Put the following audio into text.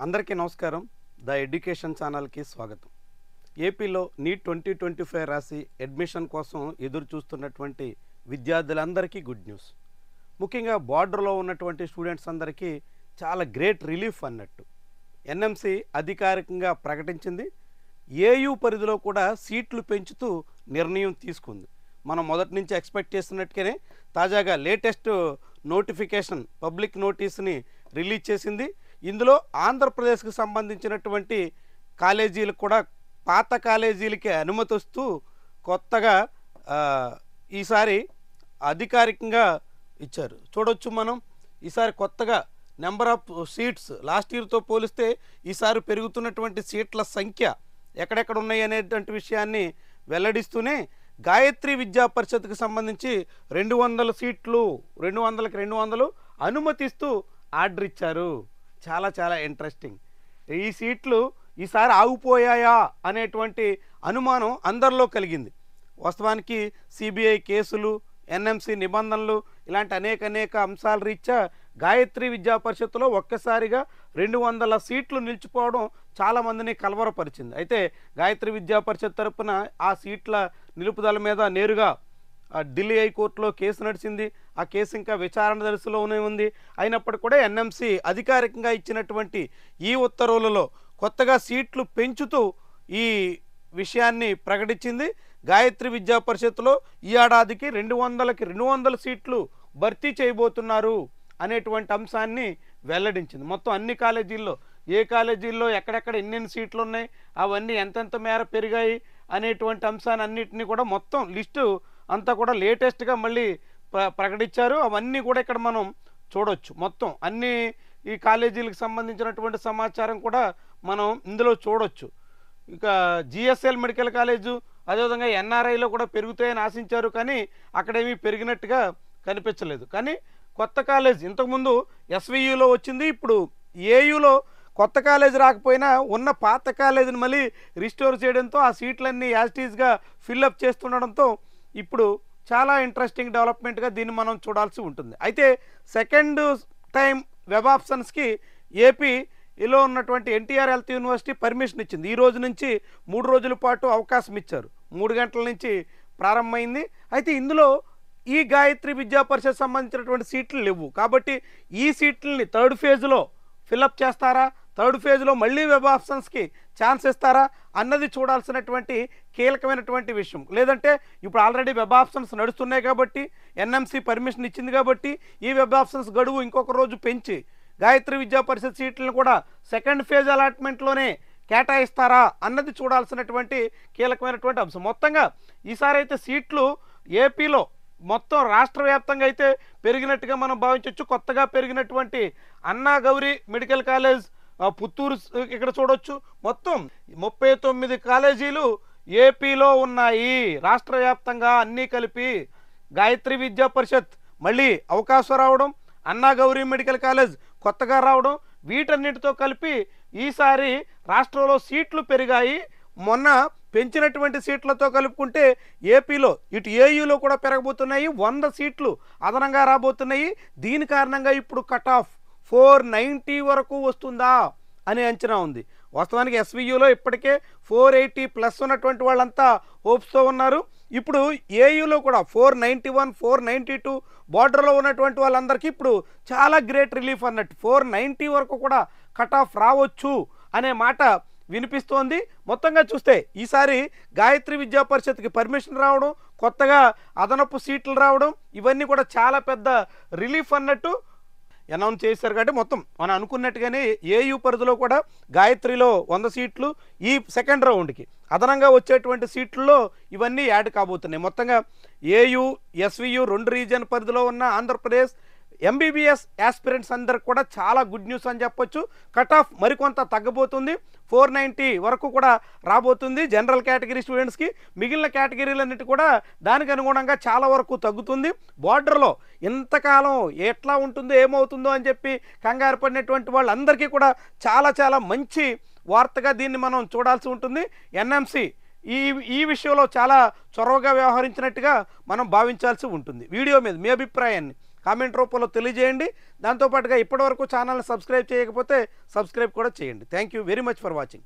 అందరికీ నమస్కారం. The education ఛానల్కి స్వాగతం. ఏపీలో నీట్ 2025 రాసి అడ్మిషన్ కోసం ఎదురు చూస్తున్నటువంటి విద్యార్థులందరికీ గుడ్ న్యూస్. ముఖ్యంగా బార్డర్లో ఉన్నటువంటి స్టూడెంట్స్ అందరికీ చాలా గ్రేట్ రిలీఫ్ అన్నట్టు. ఎన్ఎంసి అధికారికంగా ప్రకటించింది. ఏయూ పరిధిలో కూడా సీట్లు పెంచుతూ నిర్ణయం తీసుకుంది. మనం మొదటి నుంచి ఎక్స్పెక్ట్ చేస్తున్నట్టుగానే తాజాగా లేటెస్ట్ నోటిఫికేషన్ పబ్లిక్ నోటీస్ని రిలీజ్ చేసింది. ఇందులో ఆంధ్రప్రదేశ్కి సంబంధించినటువంటి కాలేజీలకు కూడా పాత కాలేజీలకి అనుమతి వస్తూ కొత్తగా ఈసారి అధికారికంగా ఇచ్చారు. చూడొచ్చు మనం ఈసారి కొత్తగా నెంబర్ ఆఫ్ సీట్స్ లాస్ట్ ఇయర్తో పోలిస్తే ఈసారి పెరుగుతున్నటువంటి సీట్ల సంఖ్య ఎక్కడెక్కడ ఉన్నాయి అనేటువంటి విషయాన్ని వెల్లడిస్తూనే గాయత్రి విద్యా పరిషత్కి సంబంధించి 200 సీట్లు 200కి 200 అనుమతిస్తూ ఆర్డర్ ఇచ్చారు. చాలా చాలా ఇంట్రెస్టింగ్. ఈ సీట్లు ఈసారి ఆగిపోయాయా అనేటువంటి అనుమానం అందరిలో కలిగింది. వాస్తవానికి సిబిఐ కేసులు, ఎన్ఎంసి నిబంధనలు ఇలాంటి అనేక అంశాల రీత్యా గాయత్రి విద్యా పరిషత్తులో ఒక్కసారిగా 200 సీట్లు నిలిచిపోవడం చాలామందిని కలవరపరిచింది. అయితే గాయత్రి విద్యా పరిషత్ తరపున ఆ సీట్ల నిలుపుదల మీద నేరుగా ఢిల్లీ హైకోర్టులో కేసు నడిచింది. ఆ కేసు ఇంకా విచారణ దశలోనే ఉంది. అయినప్పటికీ కూడా ఎన్ఎంసి అధికారికంగా ఇచ్చినటువంటి ఈ ఉత్తర్వులలో కొత్తగా సీట్లు పెంచుతూ ఈ విషయాన్ని ప్రకటించింది. గాయత్రి విద్యా పరిషత్తులో ఈ ఏడాదికి 200కి 200 సీట్లు భర్తీ చేయబోతున్నారు అనేటువంటి అంశాన్ని వెల్లడించింది. మొత్తం అన్ని కాలేజీల్లో ఏ కాలేజీల్లో ఎక్కడెక్కడ ఎన్నెన్ని సీట్లు ఉన్నాయి, అవన్నీ ఎంతెంత మేర పెరిగాయి అనేటువంటి అంశాన్ని అన్నింటినీ కూడా మొత్తం లిస్టు అంతా కూడా లేటెస్ట్గా మళ్ళీ ప్రకటించారు. అవన్నీ కూడా ఇక్కడ మనం చూడొచ్చు. మొత్తం అన్ని ఈ కాలేజీలకు సంబంధించినటువంటి సమాచారం కూడా మనం ఇందులో చూడొచ్చు. ఇక జిఎస్ఎల్ మెడికల్ కాలేజు అదేవిధంగా ఎన్ఆర్ఐలో కూడా పెరుగుతాయని ఆశించారు, కానీ అక్కడేమీ పెరిగినట్టుగా కనిపించలేదు. కానీ కొత్త కాలేజ్ ఇంతకుముందు ఎస్వియులో వచ్చింది. ఇప్పుడు ఏయులో కొత్త కాలేజ్ రాకపోయినా ఉన్న పాత కాలేజీని మళ్ళీ రిస్టోర్ చేయడంతో ఆ సీట్లన్నీ యాజిటీస్గా ఫిల్అప్ చేస్తుండడంతో ఇప్పుడు చాలా ఇంట్రెస్టింగ్ డెవలప్మెంట్గా దీన్ని మనం చూడాల్సి ఉంటుంది. అయితే సెకండ్ టైం వెబ్ ఆప్షన్స్కి ఏపీలో ఉన్నటువంటి ఎన్టీఆర్ హెల్త్ యూనివర్సిటీ పర్మిషన్ ఇచ్చింది. ఈ రోజు నుంచి 3 రోజుల పాటు అవకాశం ఇచ్చారు. 3 గంటల నుంచి ప్రారంభమైంది. అయితే ఇందులో ఈ గాయత్రి విద్యా పరిషత్ సంబంధించినటువంటి సీట్లు లేవు. కాబట్టి ఈ సీట్లని థర్డ్ ఫేజ్లో ఫిల్అప్ చేస్తారా, థర్డ్ ఫేజ్లో మళ్ళీ వెబ్ ఆప్షన్స్కి ఛాన్స్ ఇస్తారా అన్నది చూడాల్సినటువంటి కీలకమైనటువంటి విషయం. లేదంటే ఇప్పుడు ఆల్రెడీ వెబ్ ఆప్షన్స్ నడుస్తున్నాయి కాబట్టి ఎన్ఎంసి పర్మిషన్ ఇచ్చింది కాబట్టి ఈ వెబ్ ఆప్షన్స్ గడువు ఇంకొక రోజు పెంచి గాయత్రి విద్యా పరిషత్ సీట్లను కూడా సెకండ్ ఫేజ్ అలాట్మెంట్లోనే కేటాయిస్తారా అన్నది చూడాల్సినటువంటి కీలకమైనటువంటి అంశం. మొత్తంగా ఈసారి అయితే సీట్లు ఏపీలో మొత్తం రాష్ట్ర వ్యాప్తంగా అయితే పెరిగినట్టుగా మనం భావించవచ్చు. కొత్తగా పెరిగినటువంటి అన్నా గౌరీ మెడికల్ కాలేజ్ పుత్తూరు ఇక్కడ చూడొచ్చు. మొత్తం 39 కాలేజీలు ఏపీలో ఉన్నాయి. రాష్ట్ర వ్యాప్తంగా అన్నీ కలిపి గాయత్రి విద్యా పరిషత్ మళ్ళీ అవకాశం రావడం, అన్నా గౌరీ మెడికల్ కాలేజ్ కొత్తగా రావడం, వీటన్నిటితో కలిపి ఈసారి రాష్ట్రంలో సీట్లు పెరిగాయి. మొన్న పెంచినటువంటి సీట్లతో కలుపుకుంటే ఏపీలో ఇటు ఏయూలో కూడా పెరగబోతున్నాయి. 100 సీట్లు అదనంగా రాబోతున్నాయి. దీని కారణంగా ఇప్పుడు కట్ ఆఫ్ 490 వరకు వస్తుందా అనే అంచనా ఉంది. వాస్తవానికి ఎస్వియులో ఇప్పటికే 480+ ఉన్నటువంటి వాళ్ళంతా హోప్స్తో ఉన్నారు. ఇప్పుడు ఏయూలో కూడా 491, 492 బార్డర్లో ఉన్నటువంటి వాళ్ళందరికీ ఇప్పుడు చాలా గ్రేట్ రిలీఫ్ అన్నట్టు 490 వరకు కూడా కట్ ఆఫ్ రావచ్చు అనే మాట వినిపిస్తోంది. మొత్తంగా చూస్తే ఈసారి గాయత్రి విద్యా పరిషత్కి పర్మిషన్ రావడం, కొత్తగా అదనపు సీట్లు రావడం, ఇవన్నీ కూడా చాలా పెద్ద రిలీఫ్ అన్నట్టు అనౌన్స్ చేశారు. కాబట్టి మొత్తం మనం అనుకున్నట్టుగానే ఏయూ పరిధిలో కూడా గాయత్రిలో 100 సీట్లు, ఈ సెకండ్ రౌండ్కి అదనంగా వచ్చేటువంటి సీట్లలో ఇవన్నీ యాడ్ కాబోతున్నాయి. మొత్తంగా ఏయూ, ఎస్వియు 2 రీజియన్ పరిధిలో ఉన్న ఆంధ్రప్రదేశ్ ఎంబీబీఎస్ యాస్పిరెంట్స్ అందరికి కూడా చాలా గుడ్ న్యూస్ అని చెప్పొచ్చు. కట్ ఆఫ్ మరికొంత తగ్గబోతుంది. 490 వరకు కూడా రాబోతుంది జనరల్ కేటగిరీ స్టూడెంట్స్కి. మిగిలిన కేటగిరీలన్నిటి కూడా దానికి అనుగుణంగా చాలా వరకు తగ్గుతుంది. బార్డర్లో ఇంతకాలం ఎట్లా ఉంటుందో ఏమవుతుందో అని చెప్పి కంగారు పడినటువంటి వాళ్ళందరికీ కూడా చాలా చాలా మంచి వార్తగా దీన్ని మనం చూడాల్సి ఉంటుంది. ఎన్ఎంసి ఈ విషయంలో చాలా చొరవగా వ్యవహరించినట్టుగా మనం భావించాల్సి ఉంటుంది. వీడియో మీద మీ అభిప్రాయాన్ని కామెంట్ రూపంలో తెలియజేయండి. దాంతోపాటుగా ఇప్పటివరకు ఛానల్ని సబ్స్క్రైబ్ చేయకపోతే సబ్స్క్రైబ్ కూడా చేయండి. Thank you very much for watching.